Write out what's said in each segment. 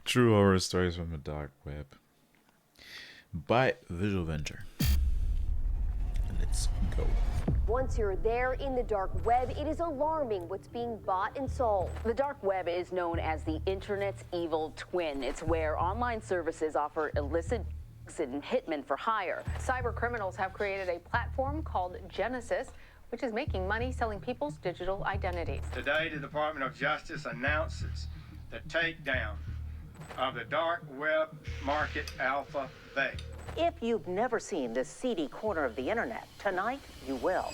True horror stories from the dark web by Visual Venture. Let's go. Once you're there in the dark web, it is alarming what's being bought and sold. The dark web is known as the internet's evil twin. It's where online services offer illicit and hitmen for hire. Cyber criminals have created a platform called Genesis, which is making money selling people's digital identities. Today, the Department of Justice announces the takedown of the dark web market alpha beta. If you've never seen this seedy corner of the internet, tonight you will.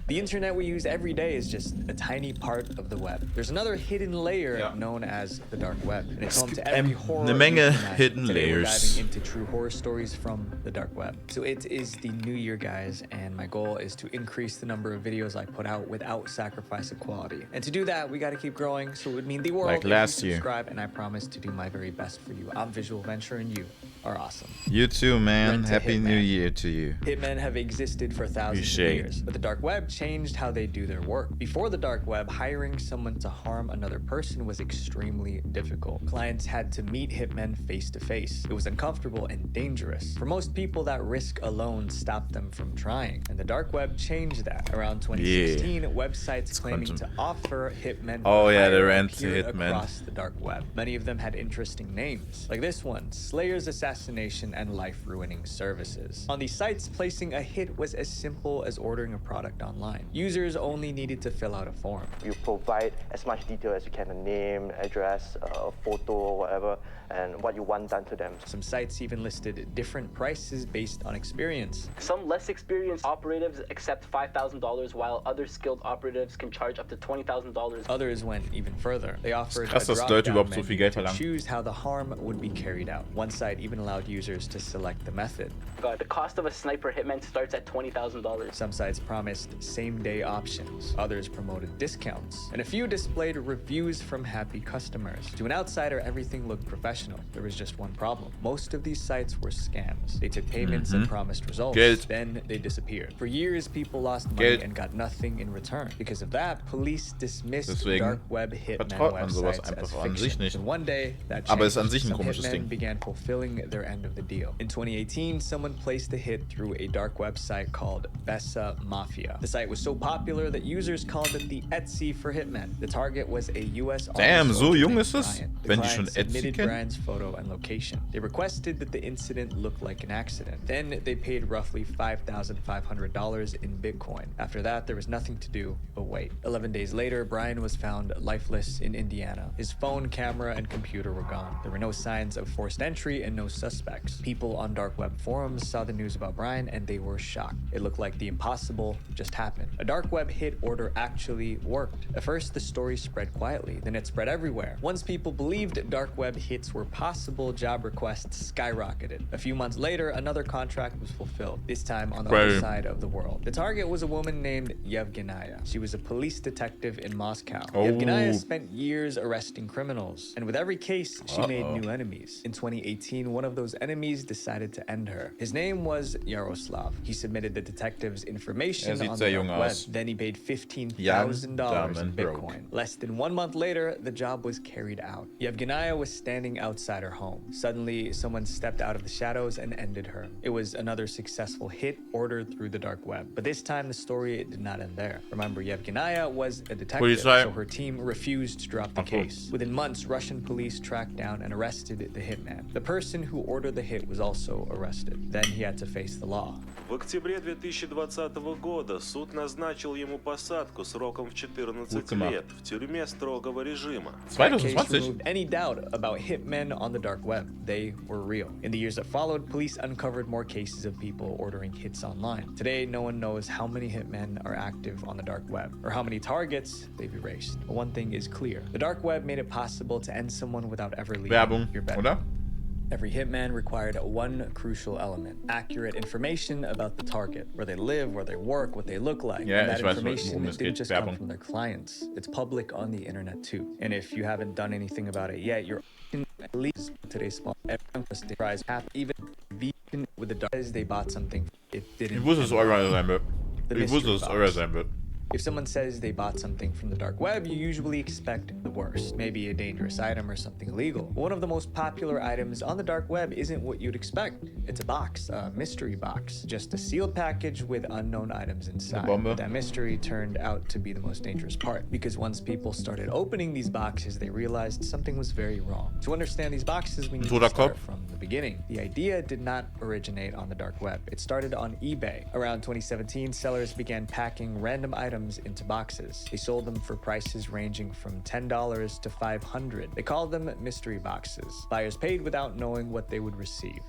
The internet we use every day is just a tiny part of the web. There's another hidden layer known as the dark web, and it's home to every horror. Eine Menge hidden Today we're layers. diving into true horror stories from the dark web. So it is the new year, guys, and my goal is to increase the number of videos I put out without sacrifice of quality. And to do that, we got to keep growing. So it would mean the world Like if last you year. subscribe, and I promise to do my very best for you. I'm Visual Venture, and you are awesome. You too, man. Rent a Happy Hitman. New Year to you. Hitmen have existed for thousands of Appreciate. years, but the dark web changed how they do their work. Before the dark web, hiring someone to harm another person was extremely difficult. Clients had to meet hitmen face to face. It was uncomfortable and dangerous. For most people, that risk alone stopped them from trying, and the dark web changed that. Around 2016, websites claiming to quantum. offer hitmen Oh, for yeah, hire the rent to appeared hitmen. across the dark web. Many of them had interesting names, like this one, Slayer's Assassination and Life-Ruining Services. On these sites, placing a hit was as simple as ordering a product online. Users only needed to fill out a form. You provide as much detail as you can, a name, address, a photo, or whatever, and what you want done to them. Some sites even listed different prices based on experience. Some less experienced operatives accept $5,000, while other skilled operatives can charge up to $20,000. Others went even further. They offered Krass, a dass Leute drop-down überhaupt so viel menu Geld to verlangen. choose how the harm would be carried out. One site even allowed users to select the method. The cost of a sniper hitman starts at $20,000. Some sites promised same-day options, others promoted discounts, and a few displayed reviews from happy customers. To an outsider, everything looked professional. There was just one problem. Most of these sites were scams. They took payments and promised results, Geld. then they disappeared. For years, people lost money Geld. and got nothing in return. Because of that, police dismissed Deswegen dark web hitman vertraut man sowas websites as einfach an sich fiction. nicht. And one day, that Aber es ist an changed. sich ein Some komisches hitmen Ding. began fulfilling their end of the deal. In 2018, someone placed a hit through a dark website called Bessa Mafia. The site was so popular that users called it the Etsy for hitmen. The target was a U.S. Army Damn, so soldier jung named ist es? Brian. The Wenn die client schon Etsy submitted kennen? Brian's photo and location. They requested that the incident look like an accident. Then they paid roughly $5,500 in Bitcoin. After that, there was nothing to do but wait. 11 days later, Brian was found lifeless in Indiana. His phone, camera, and computer were gone. There were no signs of forced entry and no suspects. People on dark web forums saw the news about Brian and they were shocked. It looked like the impossible just happened. A dark web hit order actually worked. At first, the story spread quietly, then it spread everywhere. Once people believed dark web hits were possible, job requests skyrocketed. A few months later, another contract was fulfilled, this time on the other side of the world. The target was a woman named Yevgenia. She was a police detective in Moscow. Yevgenia spent years arresting criminals, and with every case, she made new enemies. In 2018, one of those enemies decided to end her. His name was Yaroslav. He submitted the detective's information sieht on sehr the jung dark web. aus. Then he paid $15,000 Young, dumb, in and broke. Bitcoin. Less than 1 month later, the job was carried out. Yevgenia was standing outside her home. Suddenly, someone stepped out of the shadows and ended her. It was another successful hit ordered through the dark web. But this time, the story did not end there. Remember, Yevgenia was a detective, Polizei. so her team refused to drop the case. Within months, Russian police tracked down and arrested the hitman. The person who ordered the hit was also arrested. Then he had to face the law. В октябре 2020 года суд назначил ему посадку сроком в 14 лет в тюрьме строгого режима. That case 2020? removed any doubt about hitmen on the dark web. They were real. In the years that followed, police uncovered more cases of people ordering hits online. Today, no one knows how many hitmen are active on the dark web or how many targets they've erased. But one thing is clear. The dark web made it possible to end someone without ever leaving Werbung, your bed. oder? Every hitman required one crucial element: accurate information about the target, where they live, where they work, what they look like. Ja, and that ich weiß, information worum es didn't geht. just come Werbung. from their clients. It's public on the internet too. And if you haven't done anything about it yet, you're at least today's spot. Everyone was surprised. Even with the dark, they bought something. It didn't. Ich wusste, dass es euer sein wird. The Ich wusste, mystery dass es euer box. sein wird. If someone says they bought something from the dark web, you usually expect the worst, maybe a dangerous item or something illegal. But one of the most popular items on the dark web isn't what you'd expect. It's a box, a mystery box, just a sealed package with unknown items inside. But that mystery turned out to be the most dangerous part, because once people started opening these boxes, they realized something was very wrong. To understand these boxes, we need to start from the beginning. The idea did not originate on the dark web. It started on eBay. Around 2017, sellers began packing random items into boxes. They sold them for prices ranging from $10 to $500. They called them mystery boxes. Buyers paid without knowing what they would receive.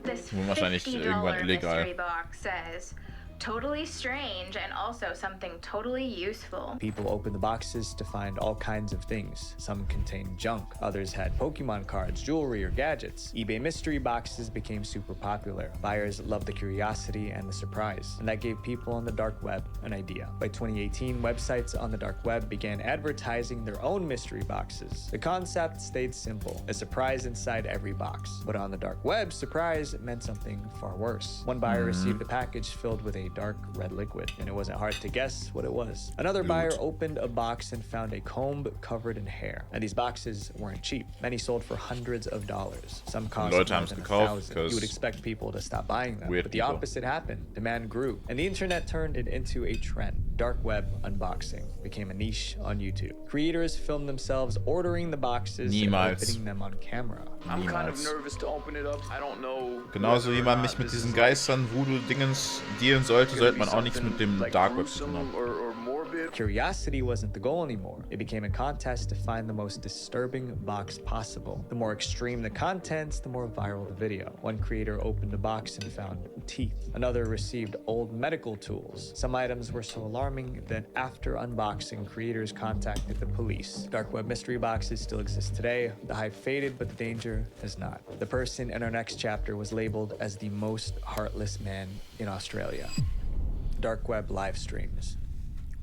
This $50 mystery box says, totally strange and also something totally useful. People opened the boxes to find all kinds of things. Some contained junk. Others had Pokemon cards, jewelry, or gadgets. eBay mystery boxes became super popular. Buyers loved the curiosity and the surprise, and that gave people on the dark web an idea. By 2018, websites on the dark web began advertising their own mystery boxes. The concept stayed simple, a surprise inside every box. But on the dark web, surprise meant something far worse. One buyer received a package filled with a dark red liquid, and it wasn't hard to guess what it was. Another buyer opened a box and found a comb covered in hair. And these boxes weren't cheap. Many sold for hundreds of dollars. Some cost more than $1,000. You would expect people to stop buying them, but the opposite happened. Demand grew, and the internet turned it into a trend. Dark web unboxing became a niche on YouTube. Creators filmed themselves ordering the boxes and opening them on camera. I'm kind of nervous to open it up. I don't know. Genauso wie man nicht mit diesen Geistern, Voodoo-Dingens dealen sollte man auch nichts mit dem Dark Web zu tun haben. Curiosity wasn't the goal anymore. It became a contest to find the most disturbing box possible. The more extreme the contents, the more viral the video. One creator opened a box and found teeth. Another received old medical tools. Some items were so alarming that after unboxing, creators contacted the police. Dark web mystery boxes still exist today. The hype faded, but the danger has not. The person in our next chapter was labeled as the most heartless man in Australia. Dark web live streams.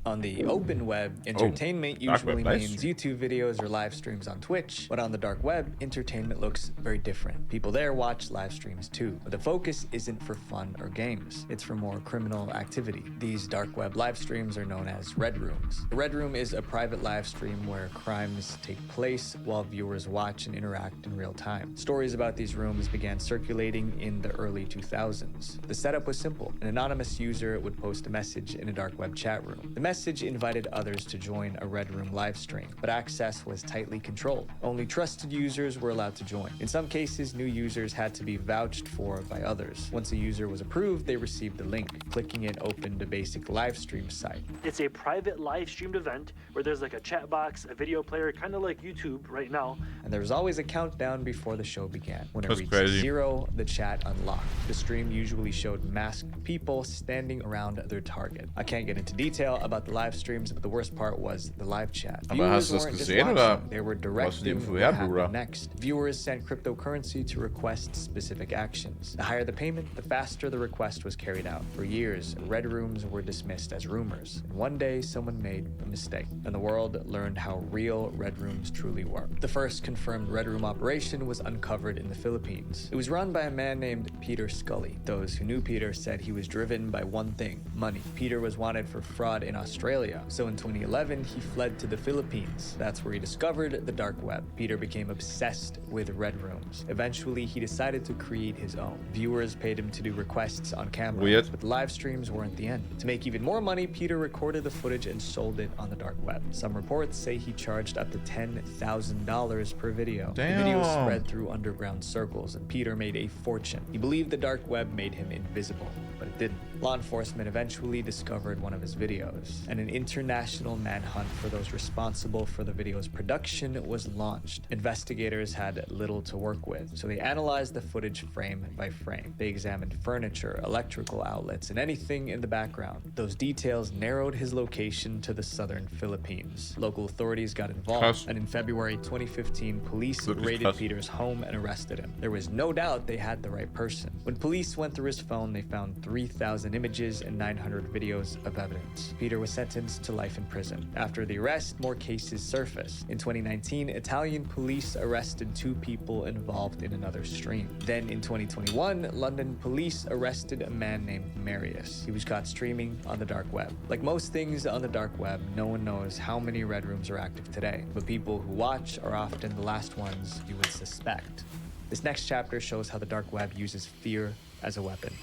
On the open web, entertainment usually means YouTube videos or live streams on Twitch, but on the dark web, entertainment looks very different. People there watch live streams too, but the focus isn't for fun or games. It's for more criminal activity. These dark web live streams are known as red rooms. A red room is a private live stream where crimes take place while viewers watch and interact in real time. Stories about these rooms began circulating in the early 2000s. The setup was simple. An anonymous user would post a message in a dark web chat room. The message invited others to join a red room live stream, but access was tightly controlled. Only trusted users were allowed to join. In some cases, new users had to be vouched for by others. Once a user was approved, they received a link. Clicking it opened a basic live stream site. It's a private live streamed event where there's like a chat box, a video player, kind of like YouTube right now. And there was always a countdown before the show began. When it reached 0, the chat unlocked. The stream usually showed masked people standing around their target. I can't get into detail about the live streams, but the worst part was the live chat. Aber hast du das gesehen oder they were directing what happened next. Viewers sent cryptocurrency to request specific actions. The higher the payment, the faster the request was carried out. For years, red rooms were dismissed as rumors. And one day, someone made a mistake, and the world learned how real red rooms truly were. The first confirmed red room operation was uncovered in the Philippines. It was run by a man named Peter Scully. Those who knew Peter said he was driven by one thing: money. Peter was wanted for fraud in Australia. So in 2011, he fled to the Philippines. That's where he discovered the dark web. Peter became obsessed with red rooms. Eventually, he decided to create his own. Viewers paid him to do requests on camera, but the live streams weren't the end. To make even more money, Peter recorded the footage and sold it on the dark web. Some reports say he charged up to $10,000 per video. Damn. The video spread through underground circles, and Peter made a fortune. He believed the dark web made him invisible, but it didn't. Law enforcement eventually discovered one of his videos, and an international manhunt for those responsible for the video's production was launched. Investigators had little to work with, so they analyzed the footage frame by frame. They examined furniture, electrical outlets, and anything in the background. Those details narrowed his location to the southern Philippines. Local authorities got involved, and in February 2015, police raided Peter's home and arrested him. There was no doubt they had the right person. When police went through his phone, they found 3,000 images and 900 videos of evidence. Peter was sentenced to life in prison. After the arrest, more cases surfaced. In 2019, Italian police arrested 2 people involved in another stream. Then in 2021, London police arrested a man named Marius. He was caught streaming on the dark web. Like most things on the dark web, no one knows how many red rooms are active today, but people who watch are often the last ones you would suspect. This next chapter shows how the dark web uses fear as a weapon.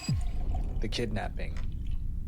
The kidnapping.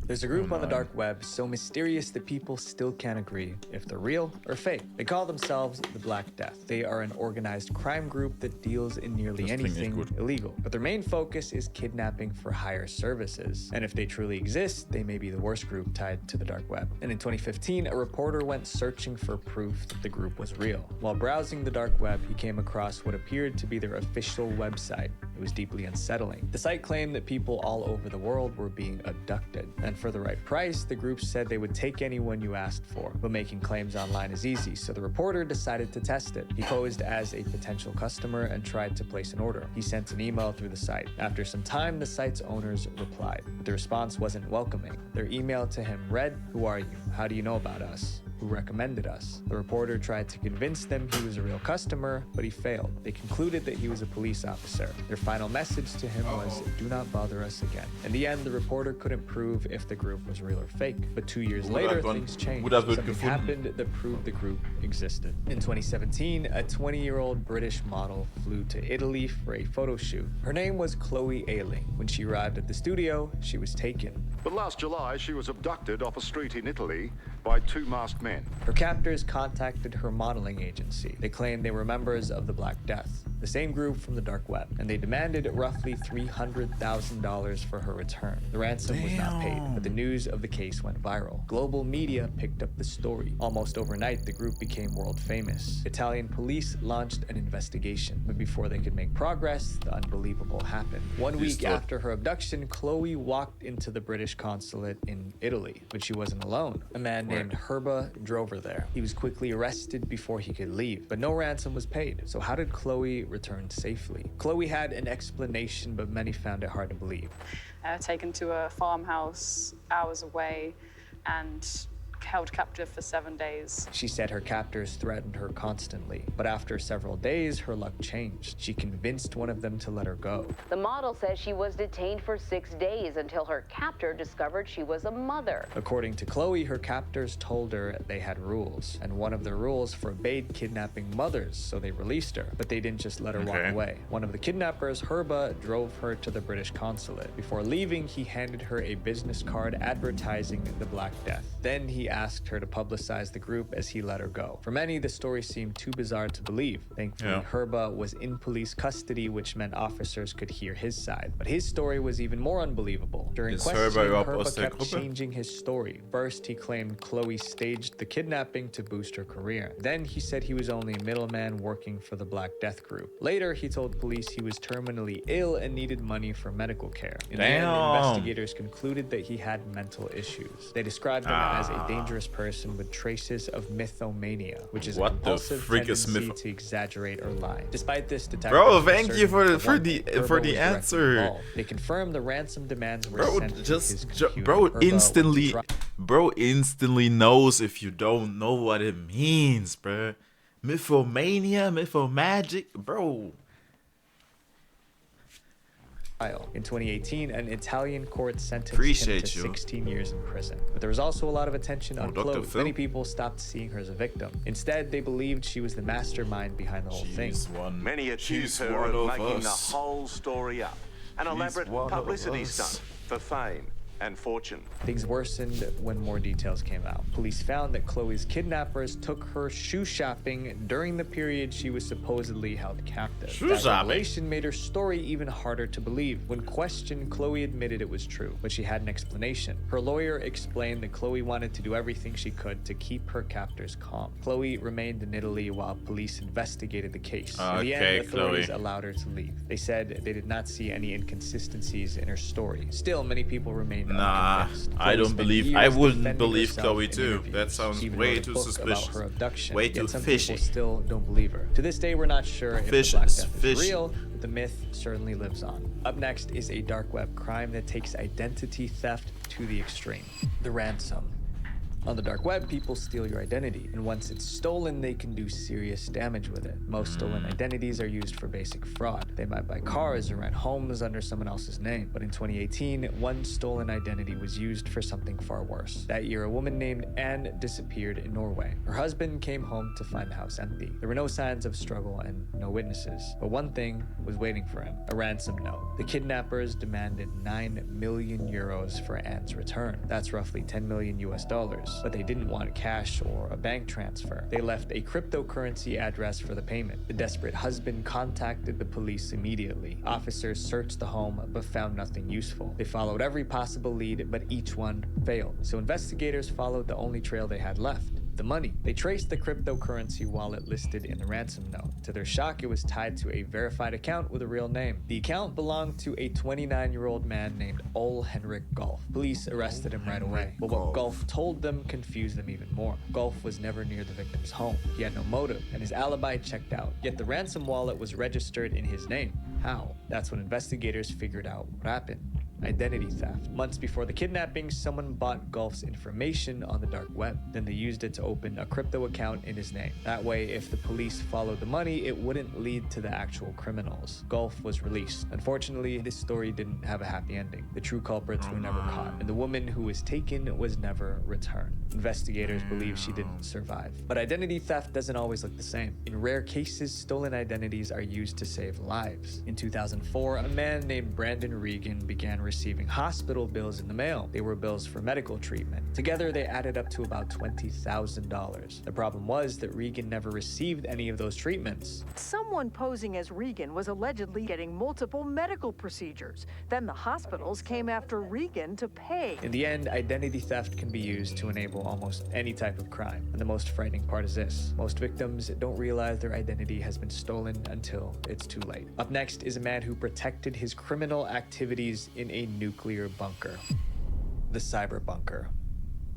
There's a group on the dark web so mysterious that people still can't agree if they're real or fake. They call themselves the Black Death. They are an organized crime group that deals in nearly anything illegal. But their main focus is kidnapping for hire services. And if they truly exist, they may be the worst group tied to the dark web. And in 2015, a reporter went searching for proof that the group was real. While browsing the dark web, he came across what appeared to be their official website. It was deeply unsettling. The site claimed that people all over the world were being abducted. And for the right price, the group said they would take anyone you asked for. But making claims online is easy, so the reporter decided to test it. He posed as a potential customer and tried to place an order. He sent an email through the site. After some time, the site's owners replied, but the response wasn't welcoming. Their email to him read, "Who are you? How do you know about us? Who recommended us?" The reporter tried to convince them he was a real customer, but he failed. They concluded that he was a police officer. Their final message to him was, "Do not bother us again." In the end, the reporter couldn't prove if the group was real or fake. But 2 years later, things changed. Something happened that proved the group existed. In 2017, a 20-year-old British model flew to Italy for a photo shoot. Her name was Chloe Ailing. When she arrived at the studio, she was taken. But last July, she was abducted off a street in Italy by 2 masked men. Her captors contacted her modeling agency. They claimed they were members of the Black Death, the same group from the dark web, and they demanded roughly $300,000 for her return. The ransom was not paid, but the news of the case went viral. Global media picked up the story. Almost overnight, the group became world famous. Italian police launched an investigation, but before they could make progress, the unbelievable happened. 1 week after her abduction, Chloe walked into the British consulate in Italy, but she wasn't alone. A man named Herba drove her there. He was quickly arrested before he could leave, but no ransom was paid. So how did Chloe return safely? Chloe had an explanation, but many found it hard to believe. Taken to a farmhouse hours away and held captive for 7 days. She said her captors threatened her constantly, but after several days, her luck changed. She convinced one of them to let her go. The model says she was detained for 6 days until her captor discovered she was a mother. According to Chloe, her captors told her they had rules, and one of the rules forbade kidnapping mothers, so they released her. But they didn't just let her walk away. One of the kidnappers, Herba, drove her to the British consulate. Before leaving, he handed her a business card advertising the Black Death. Then he asked her to publicize the group as he let her go. For many, the story seemed too bizarre to believe. Thankfully, Herba was in police custody, which meant officers could hear his side. But his story was even more unbelievable. During questioning, Herba kept changing his story. First, he claimed Chloe staged the kidnapping to boost her career. Then he said he was only a middleman working for the Black Death group. Later, he told police he was terminally ill and needed money for medical care. In the end, investigators concluded that he had mental issues. They described him as a dangerous person with traces of mythomania, which is a compulsive tendency to exaggerate or lie. Despite this, detectives thank you for the answer. They confirmed the ransom demands were sent to his computer. Bro instantly knows if you don't know what it means, bro. Mythomania, mythomagic, bro. In 2018, an Italian court sentenced him to 16 years in prison. But there was also a lot of attention on Chloe. Many people stopped seeing her as a victim. Instead, they believed she was the mastermind behind the whole thing. Many accuse her of making the whole story up. An elaborate publicity stunt for fame and fortune. Things worsened when more details came out. Police found that Chloe's kidnappers took her shoe shopping during the period she was supposedly held captive. That revelation made her story even harder to believe. When questioned, Chloe admitted it was true, but she had an explanation. Her lawyer explained that Chloe wanted to do everything she could to keep her captors calm. Chloe remained in Italy while police investigated the case. In the end, authorities allowed her to leave. They said they did not see any inconsistencies in her story. Still, many people remained Nah, I don't believe. I wouldn't believe Chloe too. That sounds way too suspicious. Way too fishy. People still don't believe her. To this day, we're not sure if the Black Death is real, but the myth certainly lives on. Up next is a dark web crime that takes identity theft to the extreme: the ransom. On the dark web, people steal your identity, and once it's stolen, they can do serious damage with it. Most stolen identities are used for basic fraud. They might buy cars or rent homes under someone else's name. But in 2018, one stolen identity was used for something far worse. That year, a woman named Anne disappeared in Norway. Her husband came home to find the house empty. There were no signs of struggle and no witnesses. But one thing was waiting for him: a ransom note. The kidnappers demanded 9 million euros for Anne's return. That's roughly 10 million US dollars. But they didn't want cash or a bank transfer. They left a cryptocurrency address for the payment. The desperate husband contacted the police immediately. Officers searched the home but found nothing useful. They followed every possible lead, but each one failed. So investigators followed the only trail they had left: the money. They traced the cryptocurrency wallet listed in the ransom note. To their shock, it was tied to a verified account with a real name. The account belonged to a 29-year-old man named Ole Henrik Golf. Police arrested him right away. But what Golf told them confused them even more. Golf was never near the victim's home. He had no motive, and his alibi checked out. Yet the ransom wallet was registered in his name. How? That's when investigators figured out what happened: identity theft. Months before the kidnapping, someone bought Golf's information on the dark web. Then they used it to open a crypto account in his name. That way, if the police followed the money, it wouldn't lead to the actual criminals. Golf was released. Unfortunately, this story didn't have a happy ending. The true culprits were never caught, and the woman who was taken was never returned. Investigators believe she didn't survive. But identity theft doesn't always look the same. In rare cases, stolen identities are used to save lives. In 2004, a man named Brandon Regan began receiving hospital bills in the mail. They were bills for medical treatment. Together, they added up to about $20,000. The problem was that Regan never received any of those treatments. Someone posing as Regan was allegedly getting multiple medical procedures. Then the hospitals came after Regan to pay. In the end, identity theft can be used to enable almost any type of crime. And the most frightening part is this: most victims don't realize their identity has been stolen until it's too late. Up next is a man who protected his criminal activities in a nuclear bunker. The cyber bunker.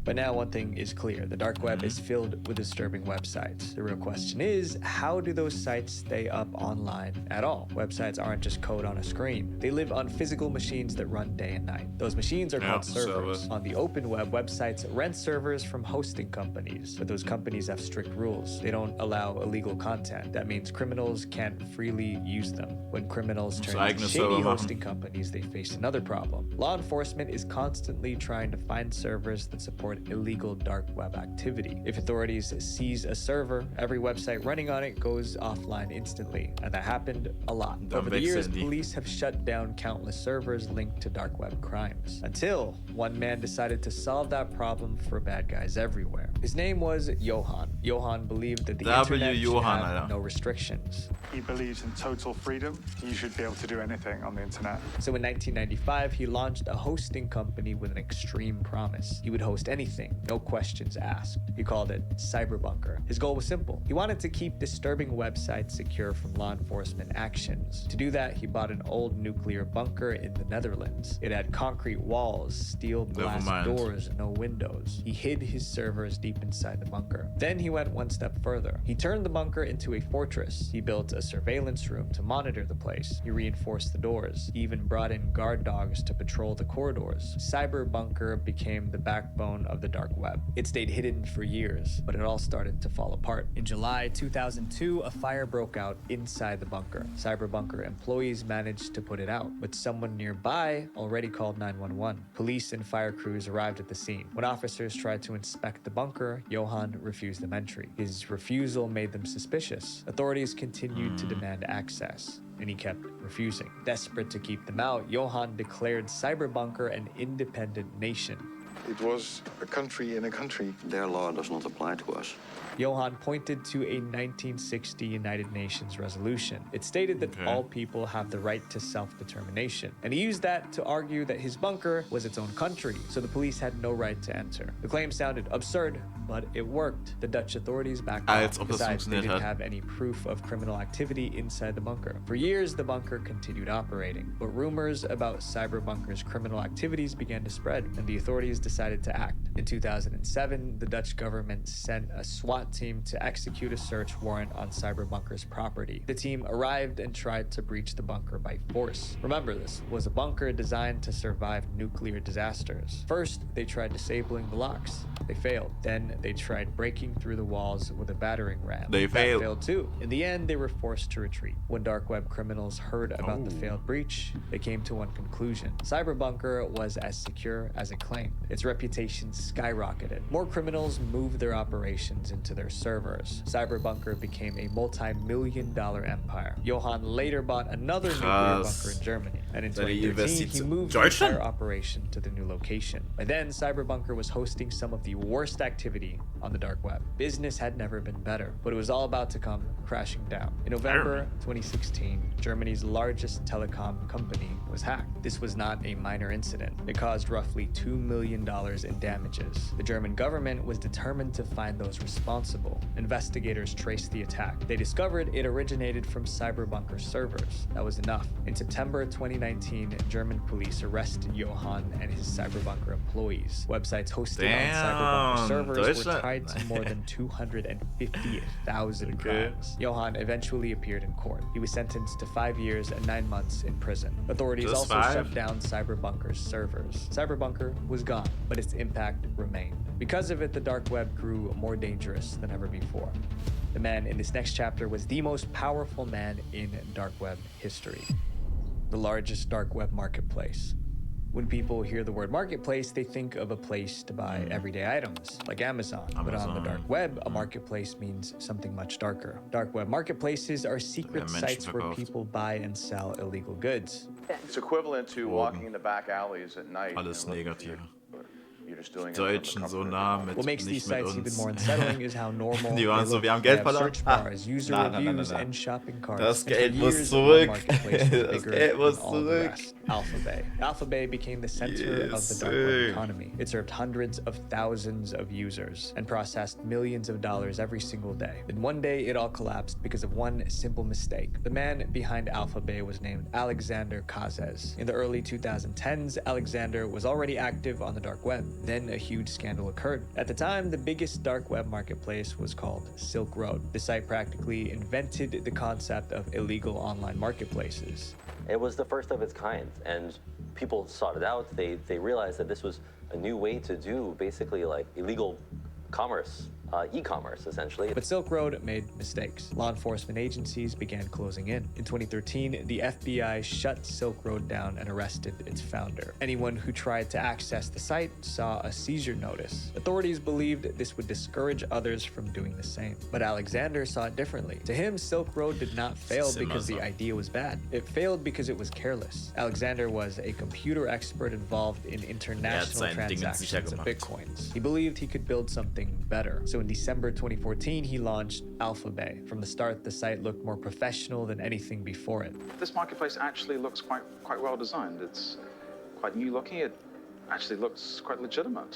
But now one thing is clear: the dark web is filled with disturbing websites. The real question is, how do those sites stay up online at all? Websites aren't just code on a screen. They live on physical machines that run day and night. Those machines are called servers. On the open web, websites rent servers from hosting companies, but those companies have strict rules. They don't allow illegal content. That means criminals can't freely use them. When criminals turn to shady hosting companies, they face another problem. Law enforcement is constantly trying to find servers that support illegal dark web activity. If authorities seize a server, every website running on it goes offline instantly, and that happened a lot. Over the years, police have shut down countless servers linked to dark web crimes, until one man decided to solve that problem for bad guys everywhere. His name was Johan. Johan believed that the internet should have no restrictions. He believes in total freedom. You should be able to do anything on the internet. So in 1995, he launched a hosting company with an extreme promise. He would host anything, no questions asked. He called it Cyberbunker. His goal was simple. He wanted to keep disturbing websites secure from law enforcement actions. To do that, he bought an old nuclear bunker in the Netherlands. It had concrete walls, steel glass doors, and no windows. He hid his servers deep inside the bunker. Then he went one step further. He turned the bunker into a fortress. He built a surveillance room to monitor the place. He reinforced the doors. He even brought in guard dogs to patrol the corridors. Cyberbunker became the backbone of the dark web. It stayed hidden for years, but it all started to fall apart. In July 2002, a fire broke out inside the bunker. Cyberbunker employees managed to put it out, but someone nearby already called 911. Police and fire crews arrived at the scene. When officers tried to inspect the bunker, Johan refused them entry. His refusal made them suspicious. Authorities continued to demand access, and he kept refusing. Desperate to keep them out, Johan declared Cyberbunker an independent nation. It was a country in a country. Their law does not apply to us. Johan pointed to a 1960 United Nations resolution. It stated that all people have the right to self-determination, and he used that to argue that his bunker was its own country, so the police had no right to enter. The claim sounded absurd, but it worked. The Dutch authorities backed off. Besides, they didn't have any proof of criminal activity inside the bunker. For years, the bunker continued operating, but rumors about Cyberbunker's criminal activities began to spread, and the authorities decided to act. In 2007, the Dutch government sent a SWAT SWAT team to execute a search warrant on Cyberbunker's property. The team arrived and tried to breach the bunker by force. Remember, this was a bunker designed to survive nuclear disasters. First, they tried disabling the locks. They failed. Then they tried breaking through the walls with a battering ram. They failed. That failed too. In the end, they were forced to retreat. When dark web criminals heard about the failed breach, they came to one conclusion. Cyberbunker was as secure as it claimed. Its reputation skyrocketed. More criminals moved their operations into their servers. Cyberbunker became a multi-million-dollar empire. Johann later bought another nuclear bunker in Germany, and in 2013 he moved the entire operation to the new location. By then, Cyberbunker was hosting some of the worst activity on the dark web. Business had never been better, but it was all about to come crashing down. In November 2016, Germany's largest telecom company was hacked. This was not a minor incident. It caused roughly $2 million in damages. The German government was determined to find those responsible. Investigators traced the attack. They discovered it originated from Cyberbunker servers. That was enough. In September 2019, German police arrested Johann and his Cyberbunker employees. Websites hosted on Cyberbunker servers were tied to more than 250,000 crimes. Johann eventually appeared in court. He was sentenced to 5 years and 9 months in prison. Authorities also shut down Cyberbunker's servers. Cyberbunker was gone, but its impact remained. Because of it, the dark web grew more dangerous than ever before. The man in this next chapter was the most powerful man in dark web history. The largest dark web marketplace. When people hear the word marketplace, they think of a place to buy everyday items, like Amazon. But on the dark web, a marketplace means something much darker. Dark web marketplaces are secret sites where people buy and sell illegal goods. It's equivalent to walking into back alleys at night. Alles negativ. You're just doing Deutschen so nah mit, what makes nicht these mit sites uns. even more unsettling is how normal Die waren so, wir haben they Geld have verloren. search bars, user reviews, and shopping carts. Das And for Geld muss years, zurück. the marketplace was Das bigger Geld muss than all the zurück. rest. Alphabay. Alphabay became the center of the dark web economy. It served hundreds of thousands of users and processed millions of dollars every single day. Then one day, it all collapsed because of one simple mistake. The man behind Alphabay was named Alexander Kazes. In the early 2010s, Alexander was already active on the dark web. Then a huge scandal occurred. At the time, the biggest dark web marketplace was called Silk Road. The site practically invented the concept of illegal online marketplaces. It was the first of its kind, and people sought it out. They realized that this was a new way to do basically like illegal commerce, e-commerce essentially. But Silk Road made mistakes. Law enforcement agencies began closing in. In 2013, the FBI shut Silk Road down and arrested its founder. Anyone who tried to access the site saw a seizure notice. Authorities believed this would discourage others from doing the same. But Alexander saw it differently. To him, Silk Road did not fail because the idea was bad. It failed because it was careless. Alexander was a computer expert involved in international transactions of bitcoins. He believed he could build something better. So in December 2014, he launched Alphabay. From the start, the site looked more professional than anything before it. This marketplace actually looks quite well designed. It's quite new looking. It actually looks quite legitimate.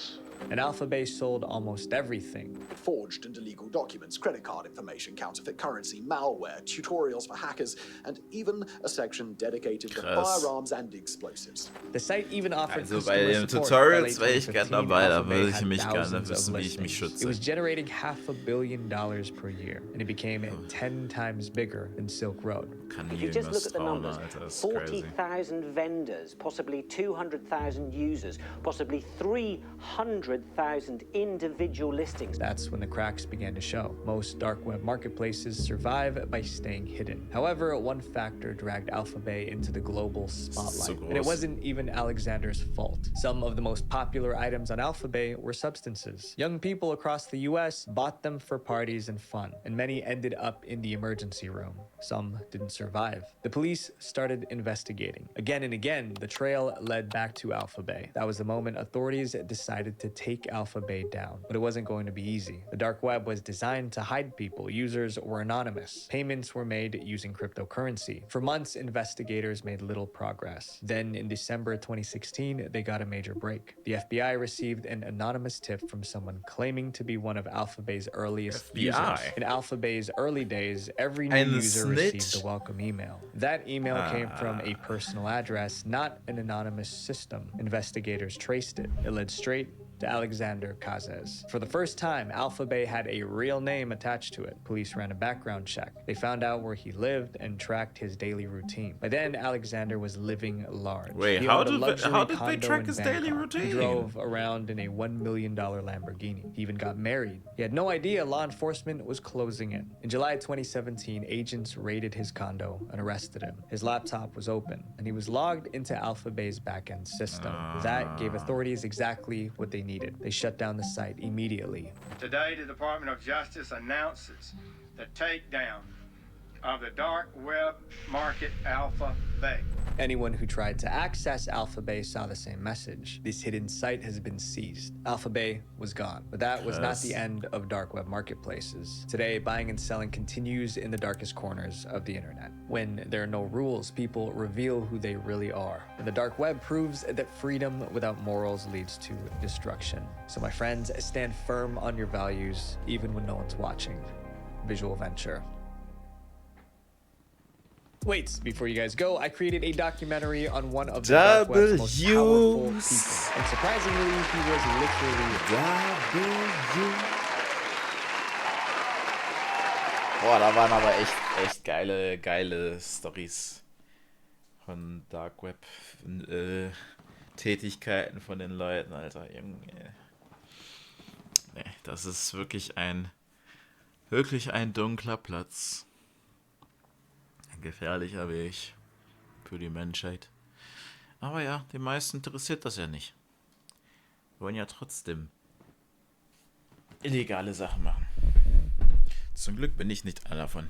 And Alphabay sold almost everything. Forged and illegal documents, credit card information, counterfeit currency, malware, tutorials for hackers, and even a section dedicated to firearms and explosives. The site even offered Also bei den Tutorials wäre ich gern dabei, da würde ich mich gerne wissen, wie ich mich schütze. It was generating $500 million per year, and it became 10 times bigger than Silk Road. If you just look at the numbers, 40,000 vendors, possibly 200,000 users, possibly 300,000 individual listings. That's when the cracks began to show. Most dark web marketplaces survive by staying hidden. However, one factor dragged Alphabay into the global spotlight. And it wasn't even Alexander's fault. Some of the most popular items on Alphabay were substances. Young people across the US bought them for parties and fun, and many ended up in the emergency room. Some didn't survive. The police started investigating. Again and again, the trail led back to Alphabay. That was the moment authorities decided to take Alphabay down. But it wasn't going to be easy. The dark web was designed to hide people. Users were anonymous. Payments were made using cryptocurrency. For months, investigators made little progress. Then in December 2016, they got a major break. The FBI received an anonymous tip from someone claiming to be one of Alphabay's earliest users. In Alphabay's early days, every new user received a welcome email. That email came from a personal address, not an anonymous system. Investigators traced it. It led straight to Alexander Cazes. For the first time, Alphabay had a real name attached to it. Police ran a background check. They found out where he lived and tracked his daily routine. By then, Alexander was living large. Wait, how did they track his daily routine? He drove around in a $1 million Lamborghini. He even got married. He had no idea law enforcement was closing in. In July 2017, agents raided his condo and arrested him. His laptop was open, and he was logged into Alphabay's backend system. That gave authorities exactly what they needed. They shut down the site immediately. Today, the Department of Justice announces the takedown of the dark web market Alphabay. Anyone who tried to access Alphabay saw the same message. This hidden site has been seized. Alphabay was gone. But that was not the end of dark web marketplaces. Today, buying and selling continues in the darkest corners of the internet. When there are no rules, people reveal who they really are. And the dark web proves that freedom without morals leads to destruction. So my friends, stand firm on your values, even when no one's watching. Visual Venture. Wait, before you guys go, I created a documentary on one of the dark web's most powerful people. And surprisingly, he was literally Boah, da waren aber echt geile Storys von Dark Web Tätigkeiten von den Leuten, Alter. Nee, das ist wirklich ein dunkler Platz. Ein gefährlicher Weg für die Menschheit. Aber ja, die meisten interessiert das ja nicht. Wir wollen ja trotzdem illegale Sachen machen. Zum Glück bin ich nicht einer davon.